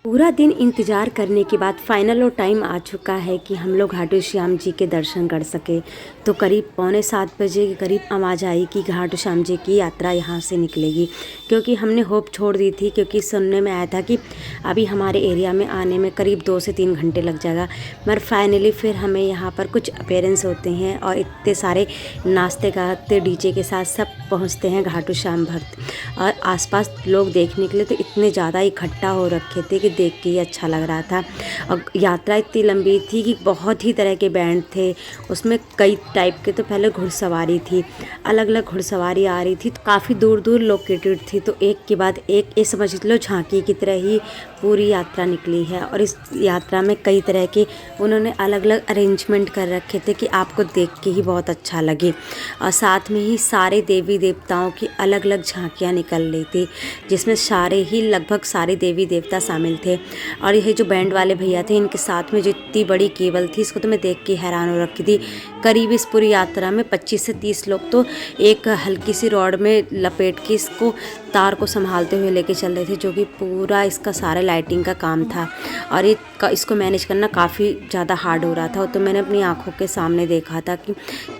पूरा दिन इंतज़ार करने के बाद फाइनल वो टाइम आ चुका है कि हम लोग घाटू श्याम जी के दर्शन कर सके। तो करीब 6:45 बजे के करीब आवाज़ आई कि घाटू श्याम जी की यात्रा यहाँ से निकलेगी, क्योंकि हमने होप छोड़ दी थी, क्योंकि सुनने में आया था कि अभी हमारे एरिया में आने में करीब 2 से 3 घंटे लग जाएगा। मगर फाइनली फिर हमें यहाँ पर कुछ अपीयरेंस होते हैं और इतने सारे नाचते गाते डीजे के साथ सब पहुँचते हैं घाटू श्याम भक्त, और आसपास लोग देखने के लिए तो इतने ज़्यादा इकट्ठा हो रखे थे कि देख के ही अच्छा लग रहा था। और यात्रा इतनी लंबी थी कि बहुत ही तरह के बैंड थे, उसमें कई टाइप के। तो पहले घुड़सवारी थी, अलग अलग घुड़सवारी आ रही थी, तो काफ़ी दूर दूर लोकेटेड थी। तो एक के बाद एक, ये समझ लो झांकी की तरह ही पूरी यात्रा निकली है। और इस यात्रा में कई तरह के उन्होंने अलग अलग अरेंजमेंट कर रखे थे कि आपको देख के ही बहुत अच्छा लगे। और साथ में ही सारे देवी देवताओं की अलग अलग झांकियाँ निकल रही थी, जिसमें सारे ही लगभग सारे देवी देवता शामिल थे। और यह जो बैंड वाले भैया थे, इनके साथ में जो इतनी बड़ी केबल थी, इसको तो मैं देख के हैरान हो रखी थी। करीब इस पूरी यात्रा में 25 से 30 लोग तो एक हल्की सी रॉड में लपेट के इसको तार को संभालते हुए लेके चल रहे थे, जो कि पूरा इसका सारा लाइटिंग का काम था। और इसको मैनेज करना काफ़ी ज़्यादा हार्ड हो रहा था। तो मैंने अपनी आंखों के सामने देखा था कि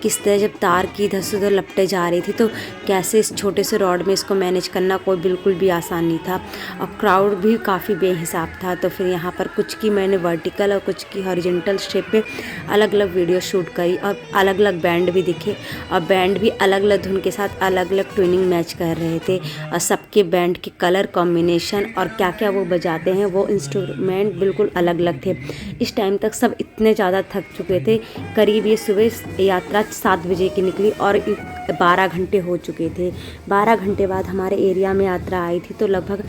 किस तरह जब तार की इधर से उधर लपटे जा रही थी, तो कैसे इस छोटे से रॉड में इसको मैनेज करना कोई बिल्कुल भी आसान नहीं था। और क्राउड भी काफ़ी बेहिसाब था। तो फिर यहाँ पर कुछ की मैंने वर्टिकल और कुछ की हॉरिजॉन्टल शेप में अलग अलग वीडियो शूट करी, और अलग अलग बैंड भी दिखे, और बैंड भी अलग अलग धुन के साथ अलग अलग ट्यूनिंग मैच कर रहे थे। और सबके बैंड के कलर कॉम्बिनेशन और क्या क्या वो बजाते हैं, वो इंस्ट्रूमेंट बिल्कुल अलग अलग थे। इस टाइम तक सब इतने ज़्यादा थक चुके थे। करीब ये सुबह यात्रा 7 बजे की निकली और 12 घंटे हो चुके थे। 12 घंटे बाद हमारे एरिया में यात्रा आई थी, तो लगभग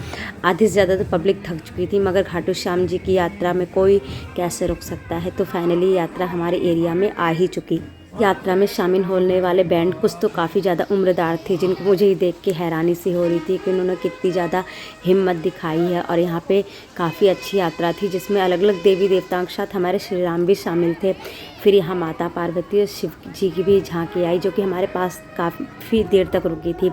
आधे से ज़्यादा तो पब्लिक थक चुकी थी। मगर घाटू श्याम जी की यात्रा में कोई कैसे रुक सकता है। तो फाइनली यात्रा हमारे एरिया में आ ही चुकी। यात्रा में शामिल होने वाले बैंड कुछ तो काफ़ी ज़्यादा उम्रदार थे, जिनको मुझे ही देख के हैरानी सी हो रही थी कि उन्होंने कितनी ज़्यादा हिम्मत दिखाई है। और यहाँ पे काफ़ी अच्छी यात्रा थी, जिसमें अलग अलग देवी देवताओं के साथ हमारे श्री राम भी शामिल थे। फिर यहाँ माता पार्वती और शिव जी की भी झांकी आई, जो कि हमारे पास काफ़ी देर तक रुकी थी।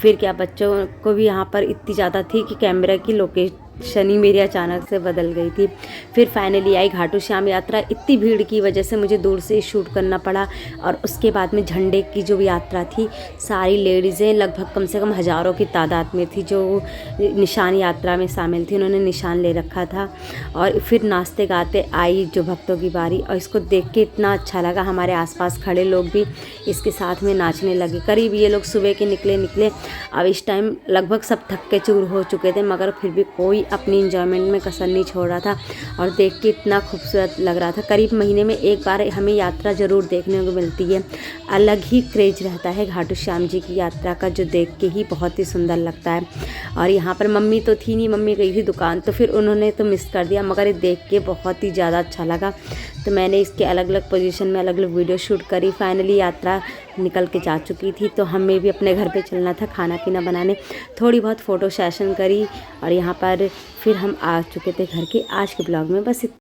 फिर क्या, बच्चों को भी यहाँ पर इतनी ज़्यादा थी कि कैमरा की लोकेशन ही मेरी अचानक से बदल गई थी। फिर फाइनली आई घाटू श्याम यात्रा। इतनी भीड़ की वजह से मुझे दूर से शूट करना पड़ा। और उसके बाद में झंडे की जो यात्रा थी, सारी लेडीज़ें लगभग कम से कम हज़ारों की तादाद में थी, जो निशान यात्रा में शामिल थी। उन्होंने निशान ले रखा था। और फिर नाचते गाते आई जो भक्तों की बारी, और इसको देख के इतना अच्छा लगा। हमारे आसपास खड़े लोग भी इसके साथ में नाचने लगे। करीब ये लोग सुबह के निकले। अब इस टाइम लगभग सब थक के चूर हो चुके थे, मगर फिर भी कोई अपनी इंजॉयमेंट में कसर नहीं छोड़ रहा था। और देख के इतना खूबसूरत लग रहा था। करीब महीने में एक बार हमें यात्रा ज़रूर देखने को मिलती है। अलग ही क्रेज रहता है घाटू श्याम जी की यात्रा का, जो देख के ही बहुत ही सुंदर लगता है। और यहाँ पर मम्मी तो थी नहीं, मम्मी गई थी दुकान, तो फिर उन्होंने तो मिस कर दिया। मगर ये देख के बहुत ही ज़्यादा अच्छा लगा। तो मैंने इसके अलग अलग पोजीशन में अलग अलग वीडियो शूट करी। फाइनली यात्रा निकल के जा चुकी थी, तो हमें भी अपने घर पे चलना था खाना पीना बनाने। थोड़ी बहुत फ़ोटो सेशन करी, और यहाँ पर फिर हम आ चुके थे घर के। आज के ब्लॉग में बस